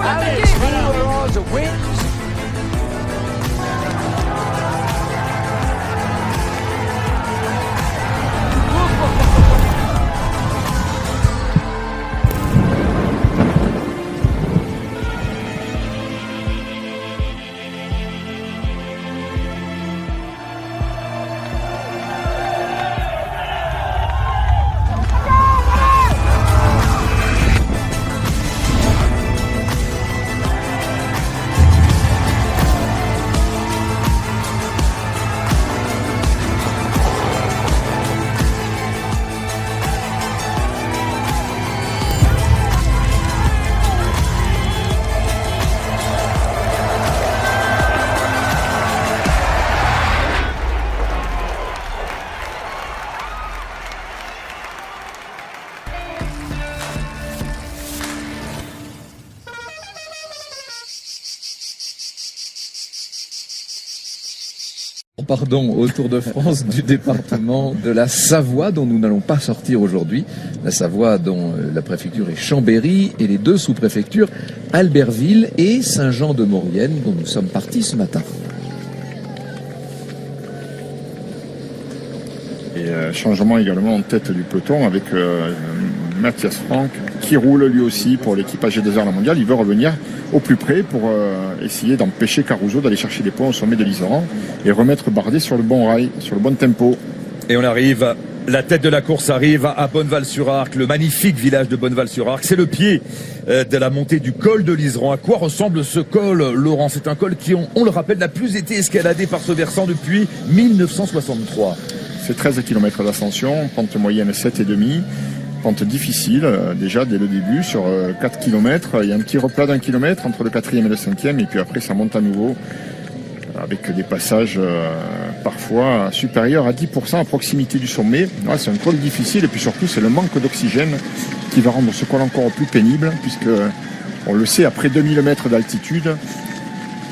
Alex Figueroa wins. Pardon, au Tour de France du département de la Savoie, dont nous n'allons pas sortir aujourd'hui. La Savoie, dont la préfecture est Chambéry, et les deux sous-préfectures, Albertville et Saint-Jean-de-Maurienne, dont nous sommes partis ce matin. Et changement également en tête du peloton avec Matthias Frank, qui roule lui aussi pour l'équipage G2R La Mondiale. Il veut revenir au plus près pour essayer d'empêcher Caruso d'aller chercher des points au sommet de l'Iseran et remettre Bardet sur le bon rail, sur le bon tempo. Et on arrive, la tête de la course arrive à Bonneval-sur-Arc, le magnifique village de Bonneval-sur-Arc. C'est le pied de la montée du col de l'Iseran. À quoi ressemble ce col, Laurent? C'est un col qui, on le rappelle, n'a plus été escaladé par ce versant depuis 1963. C'est 13 km d'ascension, pente moyenne 7,5. Pente difficile, déjà dès le début, sur 4 km. Il y a un petit replat d'1 kilomètre entre le 4e et le 5e, et puis après ça monte à nouveau, avec des passages parfois supérieurs à 10% à proximité du sommet. Ouais, c'est un col difficile, et puis surtout c'est le manque d'oxygène qui va rendre ce col encore plus pénible, puisque on le sait, après 2000 mètres d'altitude,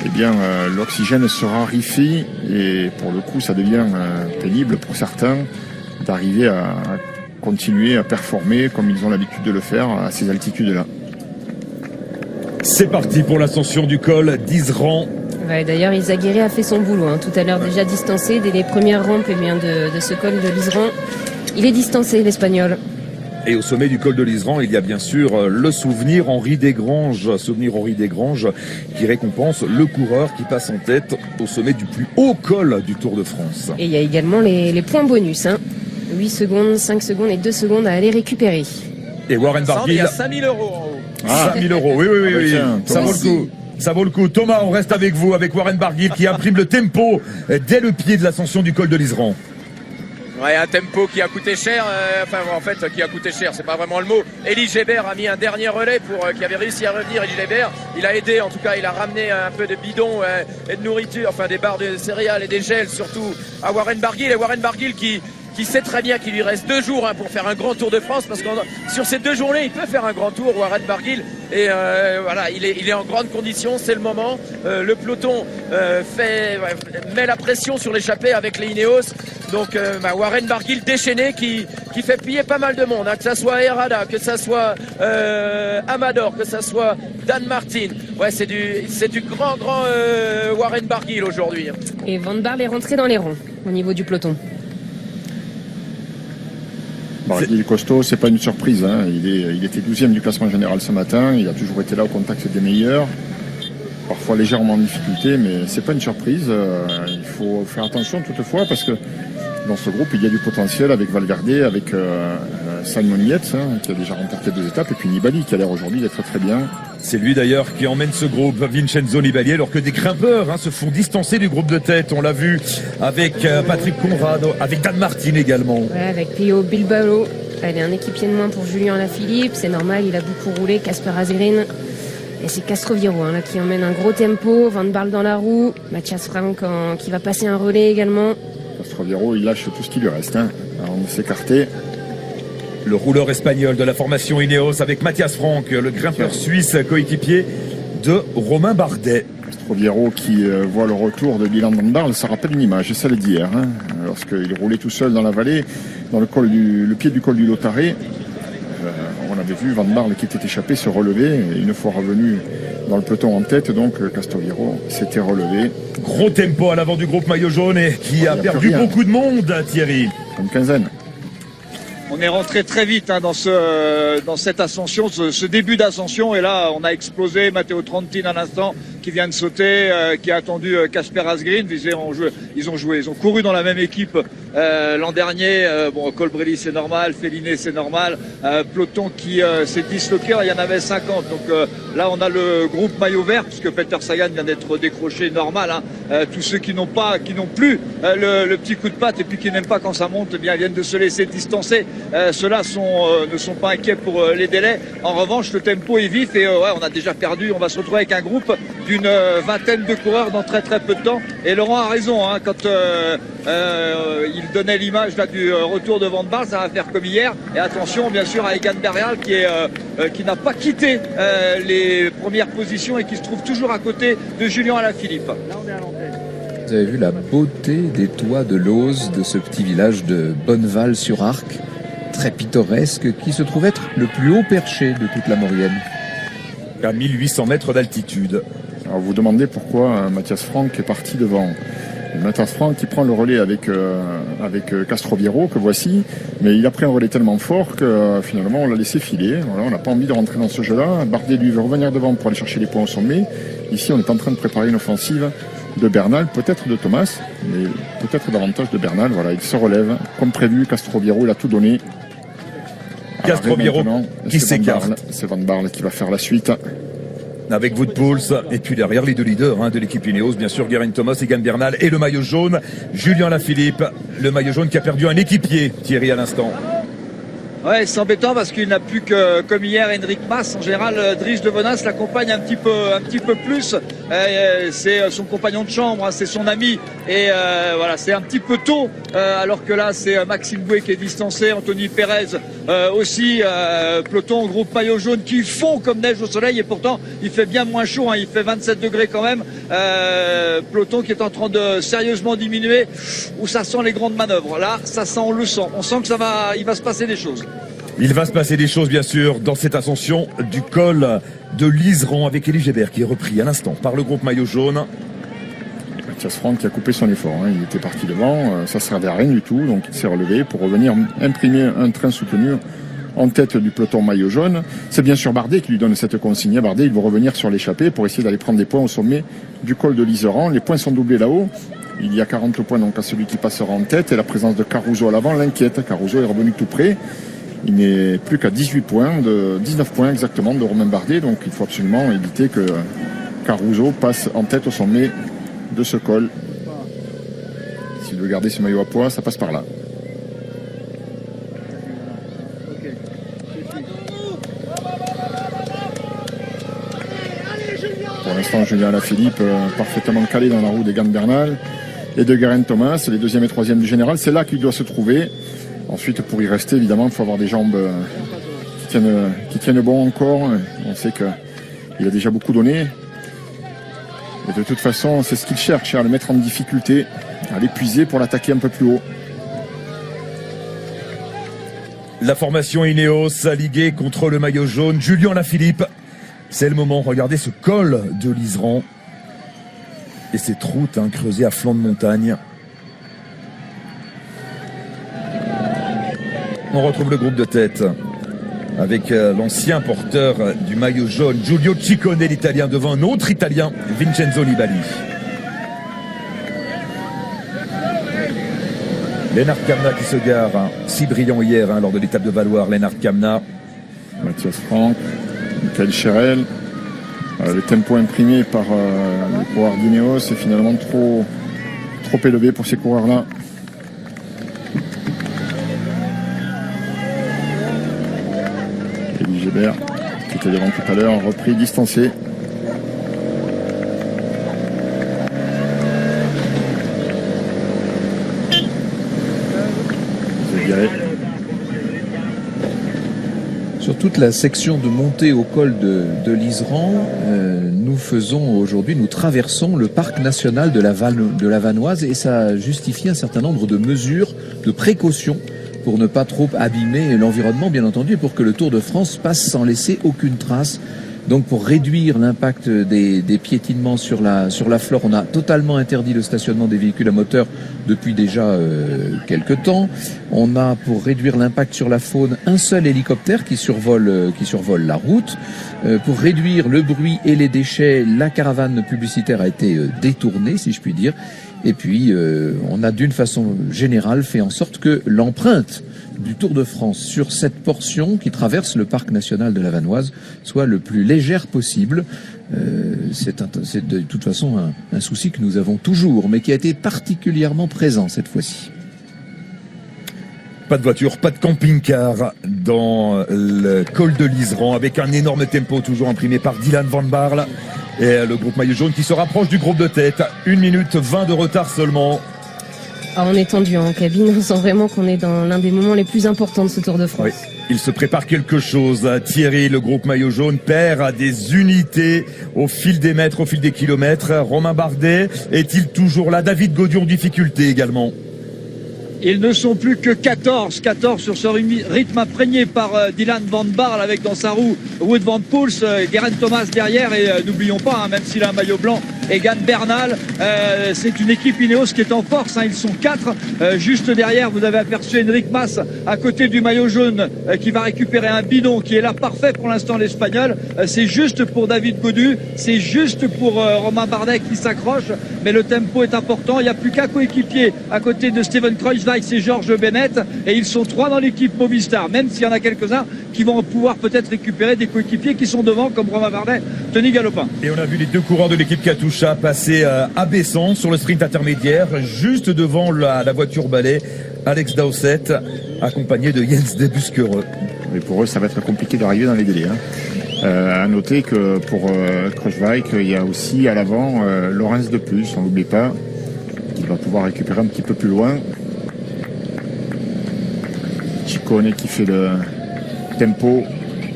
eh bien l'oxygène se raréfie, et pour le coup ça devient pénible pour certains d'arriver à continuer à performer comme ils ont l'habitude de le faire à ces altitudes-là. C'est parti pour l'ascension du col d'Iseran. Ouais, d'ailleurs, Izagirre a fait son boulot, tout à l'heure déjà distancé dès les premières rampes de ce col de l'Iseran. Il est distancé, l'Espagnol. Et au sommet du col de l'Iseran, il y a bien sûr le souvenir Henri Desgranges, qui récompense le coureur qui passe en tête au sommet du plus haut col du Tour de France. Et il y a également les points bonus, 8 secondes, 5 secondes et 2 secondes à aller récupérer. Et Warren Barguil. Il y a 5 000 euros en haut. 5 000 euros, oui. Tiens, ça vaut le coup. Ça vaut le coup. Thomas, on reste avec vous, avec Warren Barguil qui imprime le tempo dès le pied de l'ascension du col de l'Iseran. Ouais, un tempo qui a coûté cher, qui a coûté cher, c'est pas vraiment le mot. Elie Gébert a mis un dernier relais qui avait réussi à revenir. Elie Gébert, il a aidé, en tout cas, il a ramené un peu de bidons et de nourriture, des barres de céréales et des gels surtout à Warren Barguil. Et Warren Barguil qui sait très bien qu'il lui reste 2 jours pour faire un grand Tour de France, parce que sur ces 2 journées, il peut faire un grand tour, Warren Barguil, et voilà, il est en grande condition, c'est le moment. Le peloton met la pression sur l'échappée avec les Ineos, donc Warren Barguil déchaîné qui fait plier pas mal de monde, que ça soit Herrada, que ça soit Amador, que ça soit Dan Martin. Ouais, c'est du grand Warren Barguil aujourd'hui. Et Van Baarle est rentré dans les rangs au niveau du peloton. Barguil costaud, c'est pas une surprise. Il était 12e du classement général ce matin. Il a toujours été là au contact des meilleurs. Parfois légèrement en difficulté, mais c'est pas une surprise. Il faut faire attention toutefois, parce que dans ce groupe, il y a du potentiel avec Valverde, avec Simon Yates, qui a déjà remporté 2 étapes, et puis Nibali, qui a l'air aujourd'hui d'être très bien. C'est lui d'ailleurs qui emmène ce groupe, Vincenzo Nibali, alors que des grimpeurs se font distancer du groupe de tête. On l'a vu avec Patrick Conrad, avec Dan Martin également. Ouais, avec Pio Bilbao. Elle est un équipier de moins pour Julien Alaphilippe, c'est normal, il a beaucoup roulé, Casper Azerine. Et c'est Castroviro qui emmène un gros tempo, Van Baarle dans la roue, Matthias Frank qui va passer un relais également. Castroviro, il lâche tout ce qui lui reste, avant de s'écarter. Le rouleur espagnol de la formation Ineos avec Matthias Frank, le grimpeur suisse coéquipier de Romain Bardet. Castroviro qui voit le retour de Dylan Van Baarle, ça rappelle une image, c'est celle d'hier, lorsqu'il roulait tout seul dans la vallée, dans le pied du col du Lautaret. On avait vu Van Barle qui était échappé se relever, et une fois revenu dans le peloton en tête, donc Castroviejo s'était relevé. Gros tempo à l'avant du groupe maillot jaune et qui a perdu beaucoup de monde, Thierry. Une quinzaine. On est rentré très vite dans cette ascension, ce début d'ascension, et là on a explosé. Matteo Trentin à l'instant qui vient de sauter, qui a attendu Casper Asgreen. Ils ont couru dans la même équipe l'an dernier. Colbrelli c'est normal, Felliné c'est normal. Peloton qui s'est disloqué, il y en avait 50. Donc là on a le groupe maillot vert puisque Peter Sagan vient d'être décroché, normal. Tous ceux qui n'ont plus le petit coup de patte et puis qui n'aiment pas quand ça monte, eh bien viennent de se laisser distancer. Ceux-là ne sont pas inquiets pour les délais. En revanche, le tempo est vif et on a déjà perdu. On va se retrouver avec un groupe d'une vingtaine de coureurs dans très très peu de temps. Et Laurent a raison, quand il donnait l'image là du retour de Van Barle, ça va faire comme hier. Et attention bien sûr à Egan Bernal qui n'a pas quitté les premières positions et qui se trouve toujours à côté de Julien Alaphilippe. Là on est à l'antenne. Vous avez vu la beauté des toits de Looz, de ce petit village de Bonneval-sur-Arc, très pittoresque, qui se trouve être le plus haut perché de toute la Maurienne. À 1800 mètres d'altitude. Alors vous demandez pourquoi Matthias Franck est parti devant. Matthias Franck qui prend le relais avec Castroviejo, que voici, mais il a pris un relais tellement fort que finalement on l'a laissé filer. Voilà, on n'a pas envie de rentrer dans ce jeu-là. Bardet lui veut revenir devant pour aller chercher les points au sommet. Ici on est en train de préparer une offensive de Bernal, peut-être de Thomas, mais peut-être davantage de Bernal. Voilà, il se relève comme prévu. Castroviejo, il a tout donné. Castroviejo qui s'écarte. C'est Van Barle qui va faire la suite. Avec Wout Poels, et puis derrière les deux leaders de l'équipe Ineos, bien sûr Geraint Thomas, Egan Bernal et le maillot jaune, Julien Alaphilippe, le maillot jaune qui a perdu un équipier, Thierry, à l'instant. Ouais, c'est embêtant parce qu'il n'a plus que, comme hier, Henrik Mas. En général, Dries de Vennas l'accompagne un petit peu plus. C'est son compagnon de chambre, c'est son ami. Et voilà, c'est un petit peu tôt. Alors que là, c'est Maxime Bouet qui est distancé, Anthony Perez aussi. Peloton, groupe maillot jaune qui fond comme neige au soleil. Et pourtant, il fait bien moins chaud. Il fait 27 degrés quand même. Peloton qui est en train de sérieusement diminuer. Où ça sent les grandes manœuvres. Là, ça sent, on le sent. On sent que il va se passer des choses. Il va se passer des choses, bien sûr, dans cette ascension du col de Liseran avec Elie Gébert qui est repris à l'instant par le groupe maillot jaune. Matthias Franck qui a coupé son effort. Il était parti devant, ça ne servait à rien du tout, donc il s'est relevé pour revenir imprimer un train soutenu en tête du peloton maillot jaune. C'est bien sûr Bardet qui lui donne cette consigne. Bardet, il va revenir sur l'échappée pour essayer d'aller prendre des points au sommet du col de Liseran. Les points sont doublés là-haut. Il y a 40 points donc à celui qui passera en tête et la présence de Caruso à l'avant l'inquiète. Caruso est revenu tout près. Il n'est plus qu'à 19 points exactement de Romain Bardet, donc il faut absolument éviter que Caruso passe en tête au sommet de ce col. S'il veut garder ce maillot à poids, ça passe par là. Pour l'instant, Julien Alaphilippe parfaitement calé dans la roue d'Egan Bernal et de Geraint Thomas, les deuxième et troisième du général. C'est là qu'il doit se trouver. Ensuite, pour y rester, évidemment, il faut avoir des jambes qui tiennent bon encore. On sait qu'il a déjà beaucoup donné. Et de toute façon, c'est ce qu'il cherche, à le mettre en difficulté, à l'épuiser pour l'attaquer un peu plus haut. La formation Ineos liguée contre le maillot jaune. Julien Alaphilippe, c'est le moment. Regardez ce col de Liseran et cette route creusée à flanc de montagne. On retrouve le groupe de tête avec l'ancien porteur du maillot jaune, Giulio Ciccone, l'Italien, devant un autre Italien, Vincenzo Nibali. Lennart Kamna qui se gare, si brillant hier lors de l'étape de Valloire, Lennart Kamna. Matthias Franck, Michael Cherel. Le tempo imprimé par les coureurs d'Ineos est finalement trop élevé pour ces coureurs-là. Elie Gébert, qui était devant tout à l'heure, repris, distancé. Sur toute la section de montée au col de Liseran, nous traversons le parc national de la Vanoise et ça justifie un certain nombre de mesures de précaution pour ne pas trop abîmer l'environnement, bien entendu, et pour que le Tour de France passe sans laisser aucune trace. Donc pour réduire l'impact des piétinements sur la flore, on a totalement interdit le stationnement des véhicules à moteur depuis déjà quelques temps. On a, pour réduire l'impact sur la faune, un seul hélicoptère qui survole la route. Pour réduire le bruit et les déchets, la caravane publicitaire a été détournée, si je puis dire. Et puis on a d'une façon générale fait en sorte que l'empreinte du Tour de France sur cette portion qui traverse le parc national de la Vanoise soit le plus légère possible. C'est de toute façon un souci que nous avons toujours, mais qui a été particulièrement présent cette fois-ci. Pas de voiture, pas de camping-car dans le col de l'Iseran, avec un énorme tempo toujours imprimé par Dylan Van Baarle et le groupe maillot jaune qui se rapproche du groupe de tête. 1 minute 20 de retard seulement. Ah, on est tendu en cabine, on sent vraiment qu'on est dans l'un des moments les plus importants de ce Tour de France. Oui. Il se prépare quelque chose. Thierry, le groupe maillot jaune, perd des unités au fil des mètres, au fil des kilomètres. Romain Bardet est-il toujours là? David Gaudu en difficulté également. Ils ne sont plus que 14 sur ce rythme imprégné par Dylan Van Baarle avec dans sa roue Wout van Poels, Geraint Thomas derrière et n'oublions pas, même s'il a un maillot blanc, Egan Bernal. C'est une équipe Ineos qui est en force, ils sont 4. Juste derrière, vous avez aperçu Enric Mas à côté du maillot jaune qui va récupérer un bidon qui est là parfait pour l'instant l'Espagnol. C'est juste pour David Gaudu, c'est juste pour Romain Bardet qui s'accroche, mais le tempo est important. Il n'y a plus qu'un coéquipier à côté de Steven Kruijswijk, c'est Georges Bennett, et ils sont 3 dans l'équipe Movistar, même s'il y en a quelques-uns qui vont pouvoir peut-être récupérer des coéquipiers qui sont devant, comme Romain Bardet, Tony Galopin. Et on a vu les 2 coureurs de l'équipe Katusha passer à Besson sur le sprint intermédiaire, juste devant la voiture balai. Alex Dowsett, accompagné de Jens Debusschere. Et pour eux, ça va être compliqué d'arriver dans les délais. À noter que pour Kruijswijk, il y a aussi à l'avant Laurens de plus, on n'oublie pas, qui va pouvoir récupérer un petit peu plus loin. Ciccone qui fait le tempo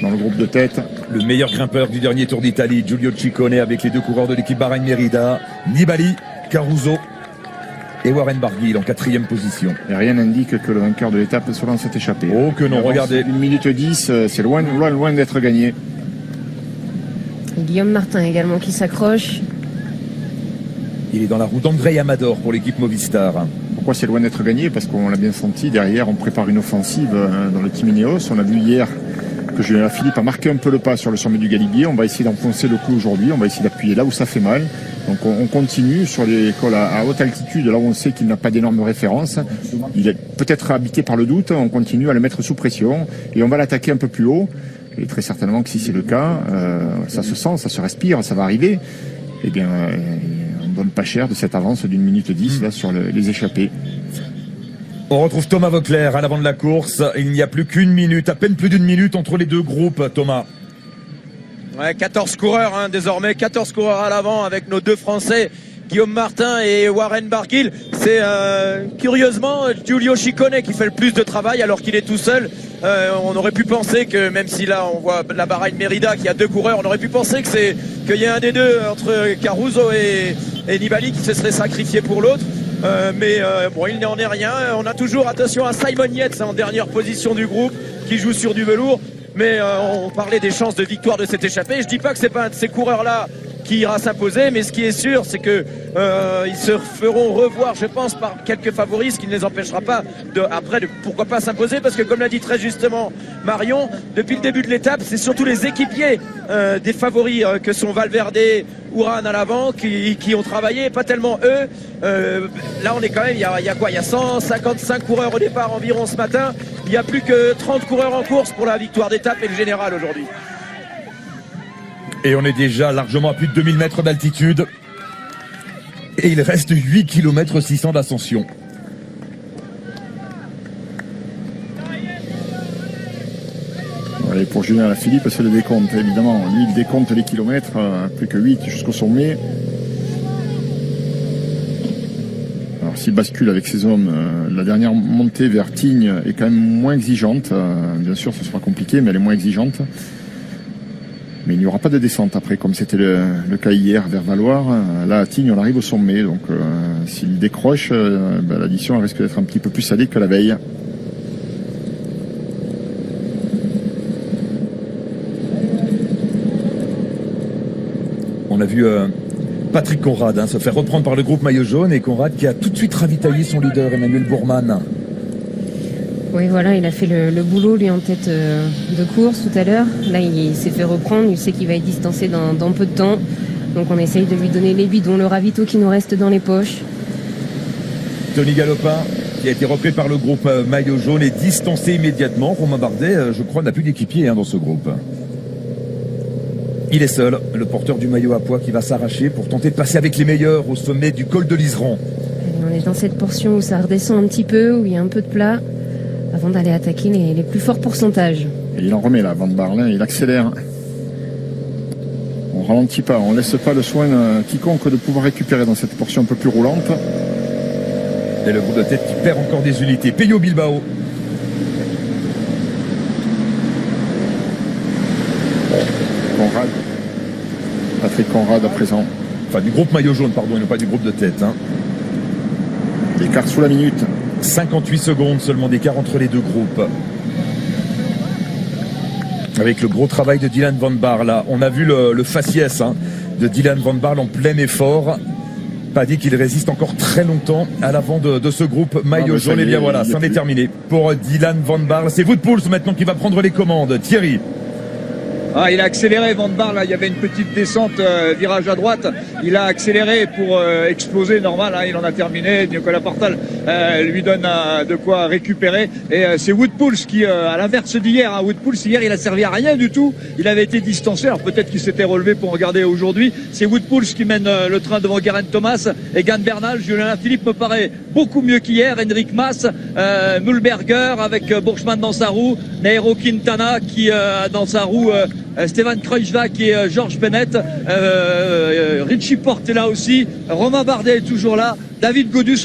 dans le groupe de tête. Le meilleur grimpeur du dernier Tour d'Italie, Giulio Ciccone, avec les 2 coureurs de l'équipe Bahrain Merida, Nibali, Caruso et Warren Barguil en 4e position. Et rien n'indique que le vainqueur de l'étape soit dans cette échappée. Oh que non, regardez. 1 minute 10, c'est loin d'être gagné. Et Guillaume Martin également qui s'accroche. Il est dans la roue d'André Amador pour l'équipe Movistar. Pourquoi c'est loin d'être gagné? Parce qu'on l'a bien senti, derrière on prépare une offensive dans le team Ineos. On a vu hier que Julien Philippe a marqué un peu le pas sur le sommet du Galibier. On va essayer d'enfoncer le coup aujourd'hui, on va essayer d'appuyer là où ça fait mal. Donc on continue sur les cols à haute altitude, là où on sait qu'il n'a pas d'énormes références. Il est peut-être habité par le doute, on continue à le mettre sous pression et on va l'attaquer un peu plus haut. Et très certainement que si c'est le cas, ça se sent, ça se respire, ça va arriver. Eh bien, on ne donne pas cher de cette avance d'1 minute 10 là, sur les échappés. On retrouve Thomas Voeckler à l'avant de la course. Il n'y a plus qu'une minute, à peine plus d'1 minute entre les 2 groupes, Thomas. Ouais, 14 coureurs désormais, 14 coureurs à l'avant avec nos 2 Français, Guillaume Martin et Warren Barguil. C'est curieusement Giulio Ciccone qui fait le plus de travail alors qu'il est tout seul. On aurait pu penser que, même si là on voit la Bahrain Merida qui a 2 coureurs, on aurait pu penser qu'il y a un des 2 entre Caruso et Nibali qui se serait sacrifié pour l'autre. Mais bon, il n'en est rien. On a toujours, attention à Simon Yates en dernière position du groupe qui joue sur du velours. Mais on parlait des chances de victoire de cette échappée. Je dis pas que c'est pas un de ces coureurs-là qui ira s'imposer, mais ce qui est sûr, c'est que ils se feront revoir, je pense, par quelques favoris, ce qui ne les empêchera pas de pourquoi pas s'imposer, parce que comme l'a dit très justement Marion, depuis le début de l'étape, c'est surtout les équipiers des favoris que sont Valverde, Uran à l'avant qui ont travaillé, pas tellement eux. Là on est quand même, il y a quoi, il y a 155 coureurs au départ environ ce matin. Il n'y a plus que 30 coureurs en course pour la victoire d'étape et le général aujourd'hui. Et on est déjà largement à plus de 2000 mètres d'altitude. Et il reste 8 km 600 d'ascension. Et pour Julien Alaphilippe, c'est le décompte, évidemment. Lui, il décompte les kilomètres, plus que 8 jusqu'au sommet. Alors, s'il bascule avec ses hommes, la dernière montée vers Tignes est quand même moins exigeante. Bien sûr, ce sera compliqué, mais elle est moins exigeante. Mais il n'y aura pas de descente après, comme c'était le cas hier vers Valloire. Là, à Tignes, on arrive au sommet. Donc, s'il décroche, l'addition risque d'être un petit peu plus salée que la veille. On a vu Patrick Conrad se faire reprendre par le groupe maillot jaune, et Conrad qui a tout de suite ravitaillé son leader Emmanuel Bourman. Oui, voilà, il a fait le boulot, lui, en tête de course tout à l'heure. Là, il s'est fait reprendre, il sait qu'il va être distancé dans peu de temps. Donc on essaye de lui donner les bidons, le ravito qui nous reste dans les poches. Tony Galopin, qui a été repris par le groupe maillot jaune, est distancé immédiatement. Romain Bardet, je crois, n'a plus d'équipier dans ce groupe. Il est seul, le porteur du maillot à pois, qui va s'arracher pour tenter de passer avec les meilleurs au sommet du col de l'Iseran. On est dans cette portion où ça redescend un petit peu, où il y a un peu de plat, avant d'aller attaquer les plus forts pourcentages. Et il en remet là, Van Barle, il accélère. On ralentit pas, on laisse pas le soin quiconque de pouvoir récupérer dans cette portion un peu plus roulante. Et le groupe de tête qui perd encore des unités. Peyo Bilbao. Conrad. Patrick Conrad à présent. Enfin, du groupe maillot jaune, pardon, et non pas du groupe de tête. L'écart sous la minute. 58 secondes seulement d'écart entre les deux groupes. Avec le gros travail de Dylan Van Baarle, là, on a vu le faciès de Dylan Van Baarle en plein effort. Pas dit qu'il résiste encore très longtemps à l'avant de ce groupe maillot jaune. Et bien voilà, c'en est terminé pour Dylan Van Baarle. C'est Wout Poels maintenant qui va prendre les commandes. Thierry. Il a accéléré, Van Baarle, il y avait une petite descente, virage à droite, il a accéléré pour exploser, normal, il en a terminé. Nicolas Portal lui donne de quoi récupérer, et c'est Wout Poels qui, à l'inverse d'hier, Wout Poels hier il a servi à rien du tout, il avait été distancé, alors peut-être qu'il s'était relevé pour regarder aujourd'hui. C'est Wout Poels qui mène le train devant Geraint Thomas, Egan Bernal. Julien Philippe me paraît beaucoup mieux qu'hier, Henrik Mas, Mühlberger avec Buchmann dans sa roue, Nairo Quintana qui a dans sa roue Stevan Kruijswijk et Georges Bennett, Richie Porte est là aussi, Romain Bardet est toujours là, David Godus